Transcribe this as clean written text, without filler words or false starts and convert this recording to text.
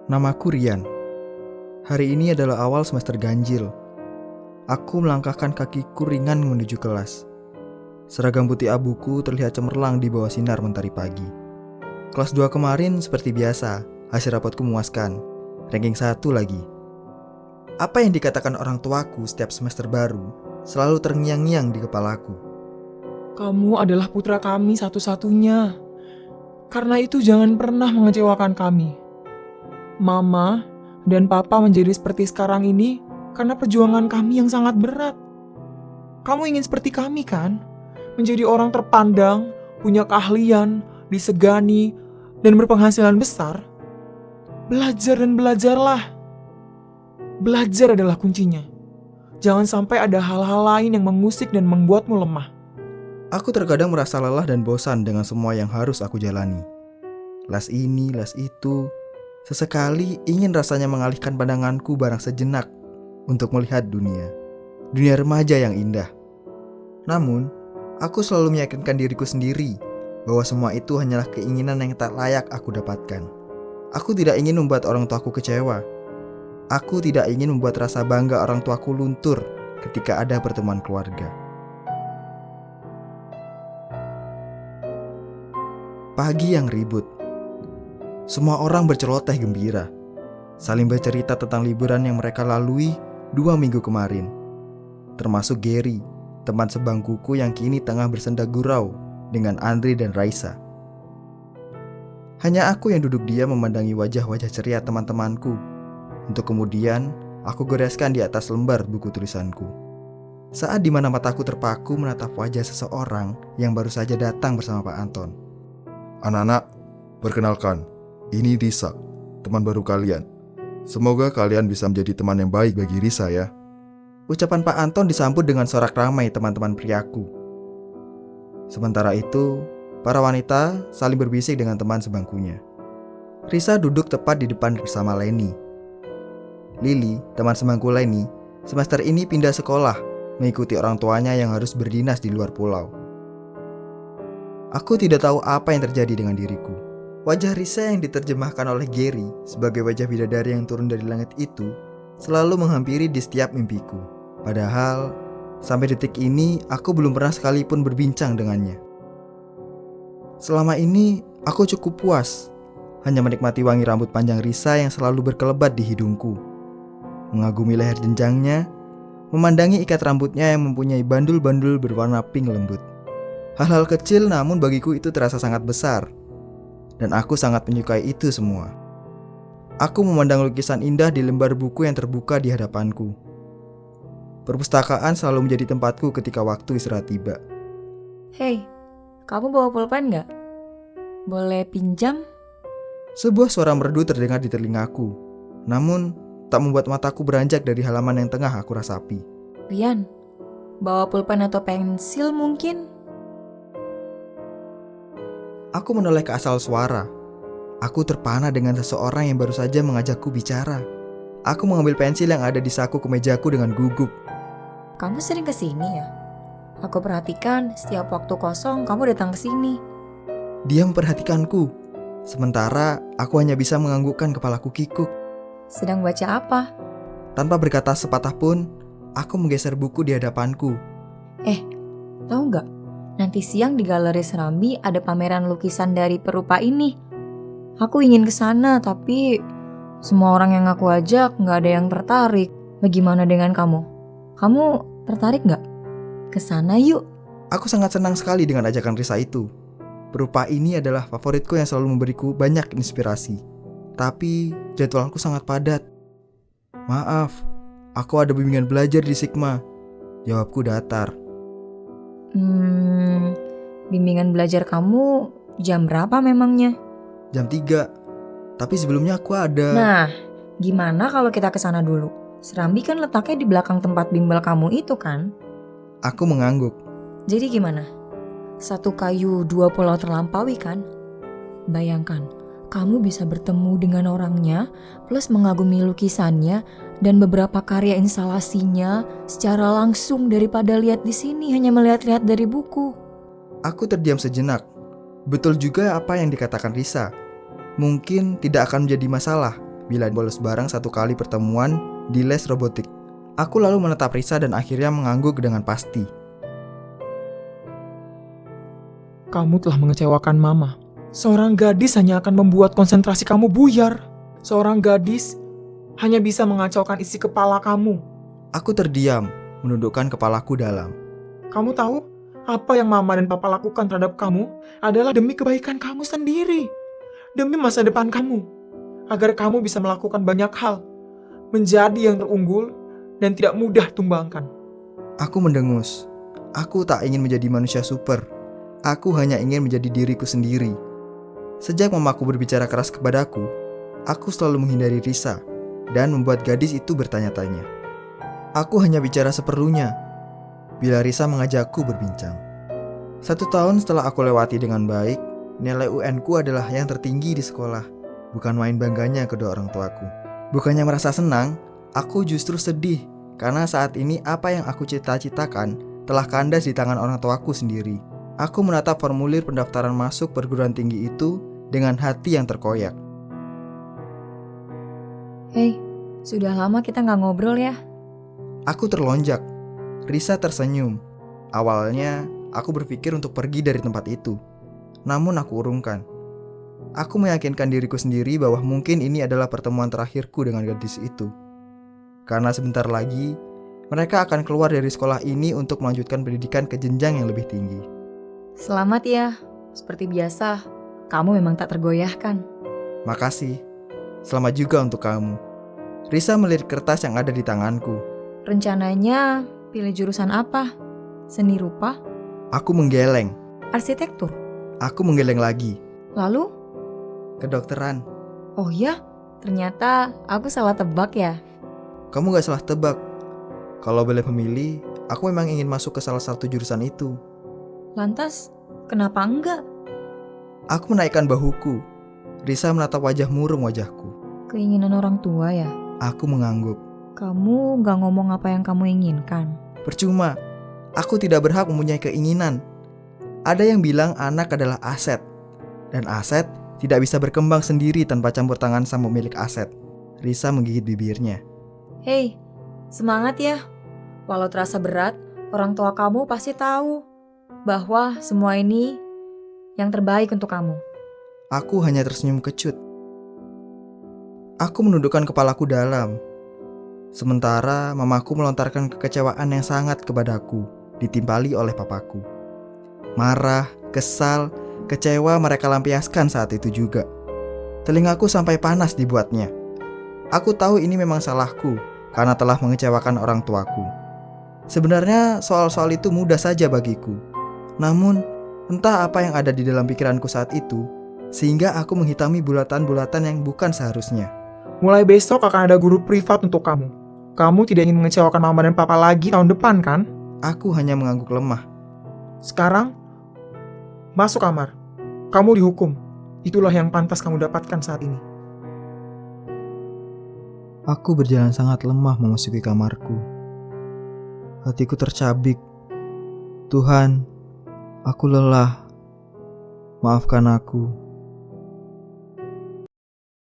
Namaku Rian. Hari ini adalah awal semester ganjil. Aku melangkahkan kakiku ringan menuju kelas. Seragam putih abuku terlihat cemerlang di bawah sinar mentari pagi. Kelas 2 kemarin seperti biasa, hasil rapotku memuaskan. Ranking 1 lagi. Apa yang dikatakan orang tuaku setiap semester baru selalu terngiang-ngiang di kepalaku. Kamu adalah putra kami satu-satunya. Karena itu jangan pernah mengecewakan kami. Mama dan Papa menjadi seperti sekarang ini karena perjuangan kami yang sangat berat. Kamu ingin seperti kami kan? Menjadi orang terpandang, punya keahlian, disegani, dan berpenghasilan besar? Belajar dan belajarlah. Belajar adalah kuncinya. Jangan sampai ada hal-hal lain yang mengusik dan membuatmu lemah. Aku terkadang merasa lelah dan bosan dengan semua yang harus aku jalani. Les ini, les itu. Sesekali ingin rasanya mengalihkan pandanganku barang sejenak untuk melihat dunia. Dunia remaja yang indah. Namun, aku selalu meyakinkan diriku sendiri bahwa semua itu hanyalah keinginan yang tak layak aku dapatkan. Aku tidak ingin membuat orang tuaku kecewa. Aku tidak ingin membuat rasa bangga orang tuaku luntur ketika ada pertemuan keluarga. Pagi yang ribut. Semua orang berceloteh gembira, saling bercerita tentang liburan yang mereka lalui 2 minggu kemarin. Termasuk Gary, teman sebangkuku yang kini tengah bersenda gurau dengan Andri dan Raisa. Hanya aku yang duduk diam memandangi wajah-wajah ceria teman-temanku. Untuk kemudian aku goreskan di atas lembar buku tulisanku. Saat dimana mataku terpaku menatap wajah seseorang yang baru saja datang bersama Pak Anton. Anak-anak, perkenalkan, ini Risa, teman baru kalian. Semoga kalian bisa menjadi teman yang baik bagi Risa ya. Ucapan Pak Anton disambut dengan sorak ramai teman-teman priaku. Sementara itu, para wanita saling berbisik dengan teman sebangkunya. Risa duduk tepat di depan bersama Leni. Lily, teman sebangku Leni, semester ini pindah sekolah, mengikuti orang tuanya yang harus berdinas di luar pulau. Aku tidak tahu apa yang terjadi dengan diriku. Wajah Risa yang diterjemahkan oleh Gary sebagai wajah bidadari yang turun dari langit itu selalu menghampiri di setiap mimpiku. Padahal, sampai detik ini aku belum pernah sekalipun berbincang dengannya. Selama ini, aku cukup puas, hanya menikmati wangi rambut panjang Risa yang selalu berkelebat di hidungku. Mengagumi leher jenjangnya, memandangi ikat rambutnya yang mempunyai bandul-bandul berwarna pink lembut. Hal-hal kecil namun bagiku itu terasa sangat besar. Dan aku sangat menyukai itu semua. Aku memandang lukisan indah di lembar buku yang terbuka di hadapanku. Perpustakaan selalu menjadi tempatku ketika waktu istirahat tiba. Hei, kamu bawa pulpen nggak? Boleh pinjam? Sebuah suara merdu terdengar di telingaku. Namun, tak membuat mataku beranjak dari halaman yang tengah aku rasapi. Rian, bawa pulpen atau pensil mungkin? Aku menoleh ke asal suara. Aku terpana dengan seseorang yang baru saja mengajakku bicara. Aku mengambil pensil yang ada di saku kemejaku dengan gugup. Kamu sering kesini ya? Aku perhatikan setiap waktu kosong kamu datang kesini. Dia memperhatikanku. Sementara aku hanya bisa menganggukkan kepalaku kikuk. Sedang baca apa? Tanpa berkata sepatah pun, aku menggeser buku di hadapanku. Tahu nggak? Nanti siang di Galeri Serambi ada pameran lukisan dari perupa ini. Aku ingin ke sana, tapi semua orang yang aku ajak nggak ada yang tertarik. Bagaimana dengan kamu? Kamu tertarik nggak? Ke sana yuk. Aku sangat senang sekali dengan ajakan Risa itu. Perupa ini adalah favoritku yang selalu memberiku banyak inspirasi. Tapi jadwalku sangat padat. Maaf, aku ada bimbingan belajar di Sigma. Jawabku datar. Bimbingan belajar kamu jam berapa memangnya? Jam 3. Tapi sebelumnya aku ada... Nah, gimana kalau kita ke sana dulu? Serambi kan letaknya di belakang tempat bimbel kamu itu kan? Aku mengangguk. Jadi gimana? Satu kayu dua pulau terlampaui kan? Bayangkan, kamu bisa bertemu dengan orangnya, plus mengagumi lukisannya dan beberapa karya instalasinya secara langsung daripada lihat di sini hanya melihat-lihat dari buku. Aku terdiam sejenak. Betul juga apa yang dikatakan Risa. Mungkin tidak akan menjadi masalah bila bolos bareng satu kali pertemuan di les robotik. Aku lalu menatap Risa dan akhirnya mengangguk dengan pasti. Kamu telah mengecewakan Mama. Seorang gadis hanya akan membuat konsentrasi kamu buyar. Seorang gadis hanya bisa mengacaukan isi kepala kamu. Aku terdiam, menundukkan kepalaku dalam. Kamu tahu, apa yang Mama dan Papa lakukan terhadap kamu adalah demi kebaikan kamu sendiri. Demi masa depan kamu. Agar kamu bisa melakukan banyak hal. Menjadi yang terunggul dan tidak mudah tumbangkan. Aku mendengus. Aku tak ingin menjadi manusia super. Aku hanya ingin menjadi diriku sendiri. Sejak mamaku berbicara keras kepadaku, aku selalu menghindari Risa dan membuat gadis itu bertanya-tanya. Aku hanya bicara seperlunya bila Risa mengajakku berbincang. 1 tahun setelah aku lewati dengan baik, nilai UN-ku adalah yang tertinggi di sekolah. Bukan main bangganya kedua orang tuaku. Bukannya merasa senang, aku justru sedih karena saat ini apa yang aku cita-citakan telah kandas di tangan orang tuaku sendiri. Aku menatap formulir pendaftaran masuk perguruan tinggi itu dengan hati yang terkoyak. Hei, sudah lama kita nggak ngobrol ya? Aku terlonjak. Risa tersenyum. Awalnya, aku berpikir untuk pergi dari tempat itu. Namun aku urungkan. Aku meyakinkan diriku sendiri bahwa mungkin ini adalah pertemuan terakhirku dengan gadis itu. Karena sebentar lagi, mereka akan keluar dari sekolah ini untuk melanjutkan pendidikan ke jenjang yang lebih tinggi. Selamat ya, seperti biasa, kamu memang tak tergoyahkan. Makasih. Selamat juga untuk kamu. Risa melirik kertas yang ada di tanganku. Rencananya pilih jurusan apa? Seni rupa? Aku menggeleng. Arsitektur? Aku menggeleng lagi. Lalu? Kedokteran. Oh ya, ternyata aku salah tebak ya. Kamu gak salah tebak. Kalau boleh memilih, aku memang ingin masuk ke salah satu jurusan itu. Lantas, kenapa enggak? Aku menaikkan bahuku. Risa menatap wajah murung wajahku. Keinginan orang tua ya? Aku mengangguk. Kamu gak ngomong apa yang kamu inginkan. Percuma. Aku tidak berhak mempunyai keinginan. Ada yang bilang anak adalah aset. Dan aset tidak bisa berkembang sendiri tanpa campur tangan sang pemilik aset. Risa menggigit bibirnya. Hei, semangat ya. Walau terasa berat, orang tua kamu pasti tahu bahwa semua ini yang terbaik untuk kamu. Aku hanya tersenyum kecut. Aku menundukkan kepalaku dalam. Sementara mamaku melontarkan kekecewaan yang sangat kepadaku, ditimpali oleh papaku. Marah, kesal, kecewa mereka lampiaskan saat itu juga. Telingaku sampai panas dibuatnya. Aku tahu ini memang salahku karena telah mengecewakan orang tuaku. Sebenarnya soal-soal itu mudah saja bagiku. Namun, entah apa yang ada di dalam pikiranku saat itu, sehingga aku menghitami bulatan-bulatan yang bukan seharusnya. Mulai besok akan ada guru privat untuk kamu. Kamu tidak ingin mengecewakan Mama dan Papa lagi tahun depan kan? Aku hanya mengangguk lemah. Sekarang, masuk kamar. Kamu dihukum. Itulah yang pantas kamu dapatkan saat ini. Aku berjalan sangat lemah memasuki kamarku. Hatiku tercabik. Tuhan, aku lelah. Maafkan aku.